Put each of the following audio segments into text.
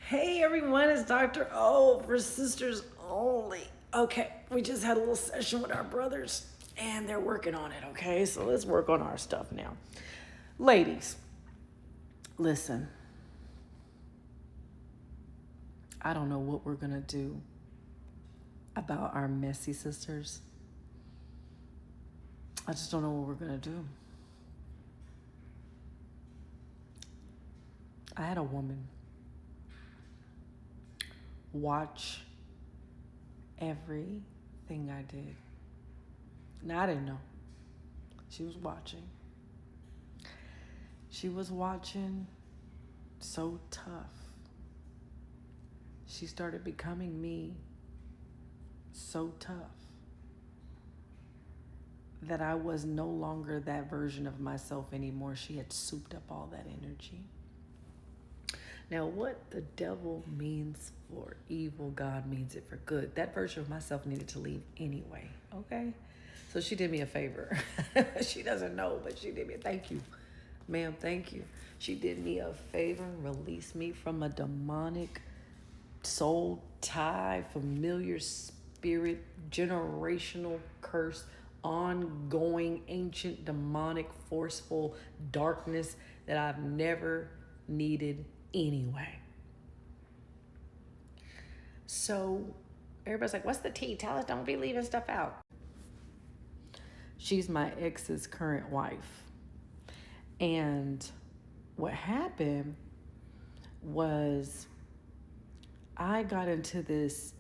Hey everyone, it's Dr. O for Sisters Only. Okay, we just had a little session with our brothers and they're working on it, okay? So let's work on our stuff now. Ladies, listen. I don't know what we're gonna do about our messy sisters. I just don't know what we're gonna do. I had a woman watch everything I did. Now, I didn't know. She was watching. She was watching so tough. She started becoming me so tough that I was no longer that version of myself anymore. She had souped up all that energy. Now, what the devil means for evil, God means it for good. That version of myself needed to leave anyway, okay? So she did me a favor. She doesn't know, but she did me a thank you. Ma'am, thank you. She did me a favor and released me from a demonic soul tie, familiar spirit, generational curse, ongoing, ancient, demonic, forceful darkness that I've never needed anyway. So everybody's like, what's the tea? Tell us, don't be leaving stuff out. She's my ex's current wife. And what happened was I got into this,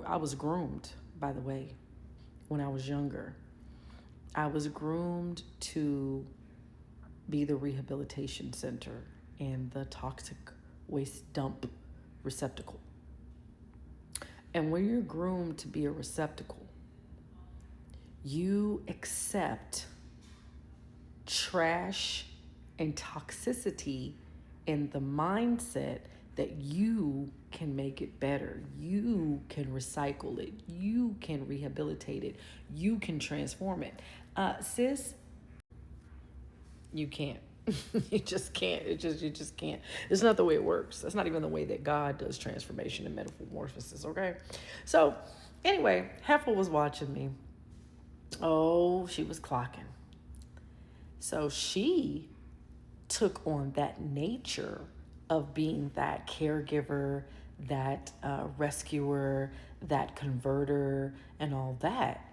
I was groomed, by the way, when I was younger. I was groomed to be the rehabilitation center and the toxic waste dump receptacle. And when you're groomed to be a receptacle, you accept trash and toxicity in the mindset that you can make it better. You can recycle it. You can rehabilitate it. You can transform it. Sis, you can't. You just can't. You just can't. It's not the way it works. That's not even the way that God does transformation and metamorphosis, okay? So, anyway, Heifer was watching me. Oh, she was clocking. So she took on that nature of being that caregiver, that rescuer, that converter, and all that.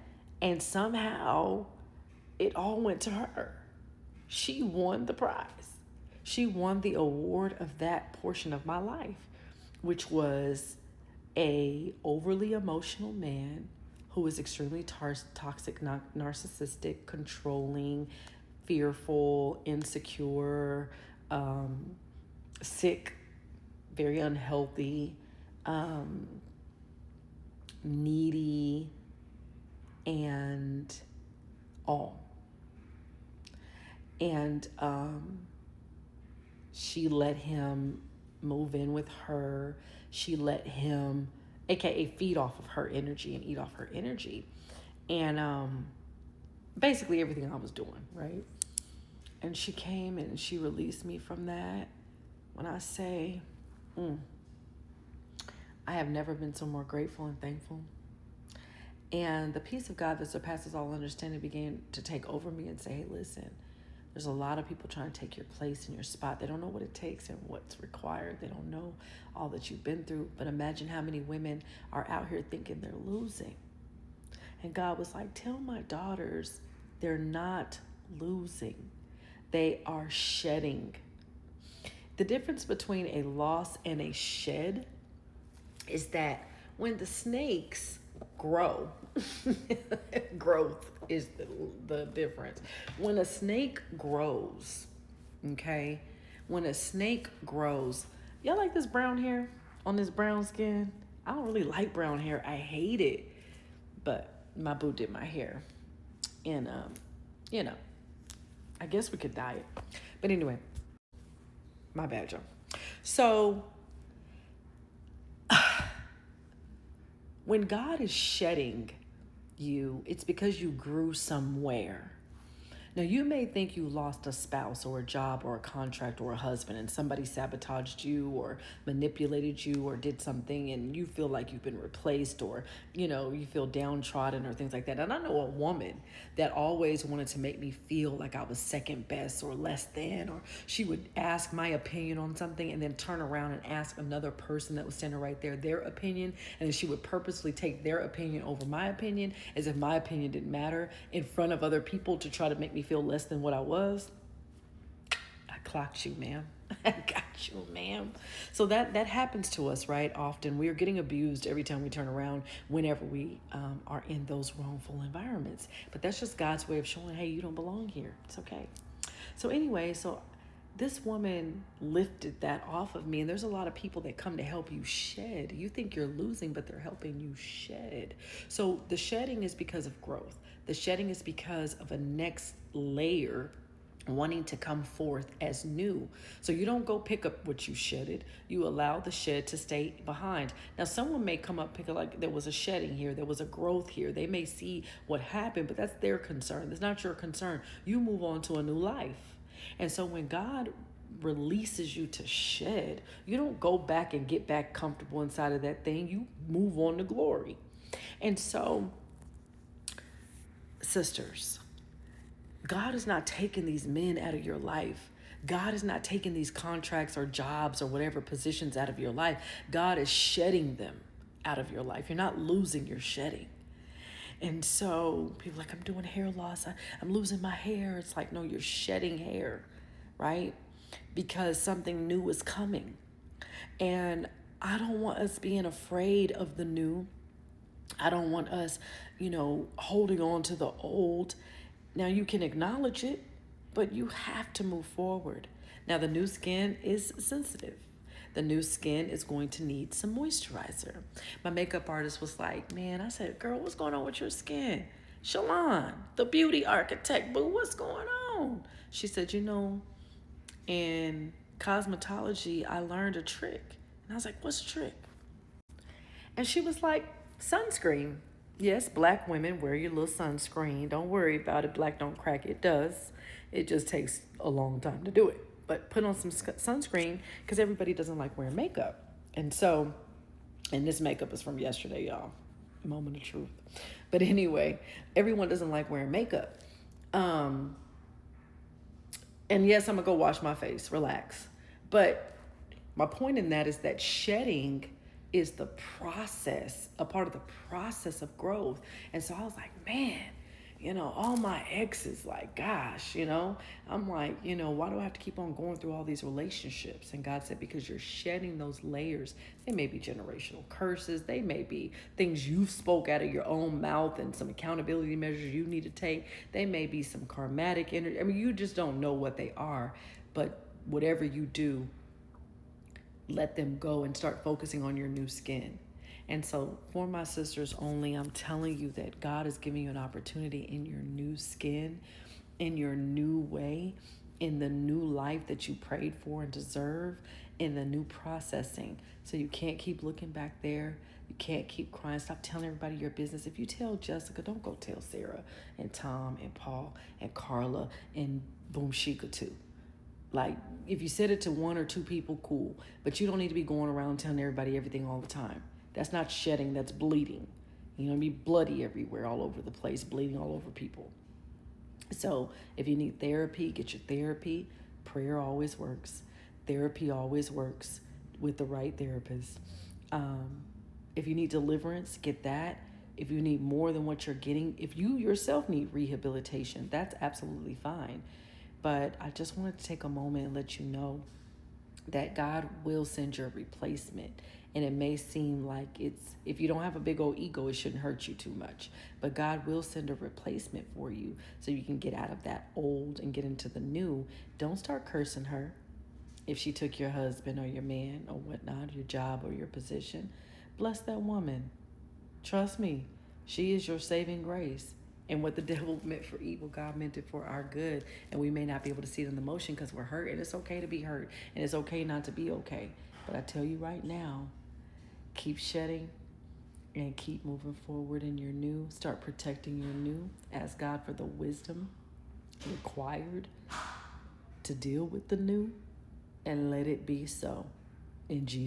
And somehow it all went to her. She won the prize. She won the award of that portion of my life, which was a overly emotional man who was extremely toxic, narcissistic, controlling, fearful, insecure, sick, very unhealthy, needy, and all. And she let him move in with her. She let him, AKA, feed off of her energy and eat off her energy. And basically everything I was doing, right? And she came and she released me from that. When I say, I have never been so more grateful and thankful. And the peace of God that surpasses all understanding began to take over me and say, hey, listen, there's a lot of people trying to take your place and your spot. They don't know what it takes and what's required. They don't know all that you've been through. But imagine how many women are out here thinking they're losing. And God was like, tell my daughters they're not losing. They are shedding. The difference between a loss and a shed is that when the snakes grow, growth is the difference. When a snake grows, okay, when a snake grows, y'all like this brown hair on this brown skin? I don't really like brown hair. I hate it. But my boo did my hair. And, I guess we could dye it. But anyway, my bad, y'all. So, when God is shedding you, it's because you grew somewhere. Now, you may think you lost a spouse or a job or a contract or a husband, and somebody sabotaged you or manipulated you or did something, and you feel like you've been replaced, or, you feel downtrodden or things like that. And I know a woman that always wanted to make me feel like I was second best or less than, or she would ask my opinion on something and then turn around and ask another person that was standing right there their opinion. And then she would purposely take their opinion over my opinion as if my opinion didn't matter in front of other people to try to make me feel less than what I was. I clocked you, ma'am. I got you, ma'am. So that happens to us, right? Often we are getting abused every time we turn around whenever we are in those wrongful environments. But that's just God's way of showing, hey, you don't belong here. It's okay. So anyway, this woman lifted that off of me, and there's a lot of people that come to help you shed. You think you're losing, but they're helping you shed. So the shedding is because of growth. The shedding is because of a next layer wanting to come forth as new. So you don't go pick up what you shedded. You allow the shed to stay behind. Now, someone may come up, pick up, like there was a shedding here, there was a growth here. They may see what happened, but that's their concern. It's not your concern. You move on to a new life. And so when God releases you to shed, you don't go back and get back comfortable inside of that thing. You move on to glory. And so, sisters, God is not taking these men out of your life. God is not taking these contracts or jobs or whatever positions out of your life. God is shedding them out of your life. You're not losing, you're shedding. And so people are like, I'm doing hair loss. I'm losing my hair. It's like, no, you're shedding hair, right? Because something new is coming. And I don't want us being afraid of the new. I don't want us, holding on to the old. Now, you can acknowledge it, but you have to move forward. Now, the new skin is sensitive. The new skin is going to need some moisturizer. My makeup artist was like, man, I said, girl, what's going on with your skin? Shalon, the beauty architect, boo, what's going on? She said, in cosmetology, I learned a trick. And I was like, what's the trick? And she was like, sunscreen. Yes, black women, wear your little sunscreen. Don't worry about it. Black don't crack. It does. It just takes a long time to do it. But put on some sunscreen because everybody doesn't like wearing makeup. And this makeup is from yesterday, y'all. Moment of truth. But anyway, everyone doesn't like wearing makeup. And yes, I'm going to go wash my face. Relax. But my point in that is that shedding is the process, a part of the process of growth. And so I was like, man, all my exes, like, gosh, I'm like, why do I have to keep on going through all these relationships? And God said, because you're shedding those layers. They may be generational curses. They may be things you spoke out of your own mouth and some accountability measures you need to take. They may be some karmatic energy. I mean, you just don't know what they are. But whatever you do, let them go and start focusing on your new skin. And so for my sisters only, I'm telling you that God is giving you an opportunity in your new skin, in your new way, in the new life that you prayed for and deserve, in the new processing. So you can't keep looking back there. You can't keep crying. Stop telling everybody your business. If you tell Jessica, don't go tell Sarah and Tom and Paul and Carla and Boom Shika too. Like, if you said it to one or two people, cool. But you don't need to be going around telling everybody everything all the time. That's not shedding, that's bleeding. Be bloody everywhere, all over the place, bleeding all over people. So if you need therapy, get your therapy. Prayer always works. Therapy always works with the right therapist. If you need deliverance, get that. If you need more than what you're getting, if you yourself need rehabilitation, that's absolutely fine. But I just wanted to take a moment and let you know that God will send your replacement. And it may seem like if you don't have a big old ego, it shouldn't hurt you too much. But God will send a replacement for you so you can get out of that old and get into the new. Don't start cursing her if she took your husband or your man or whatnot, your job or your position. Bless that woman. Trust me, she is your saving grace. And what the devil meant for evil, God meant it for our good. And we may not be able to see it in the motion because we're hurt. And it's okay to be hurt. And it's okay not to be okay. But I tell you right now, keep shedding and keep moving forward in your new. Start protecting your new. Ask God for the wisdom required to deal with the new, and let it be so. In Jesus'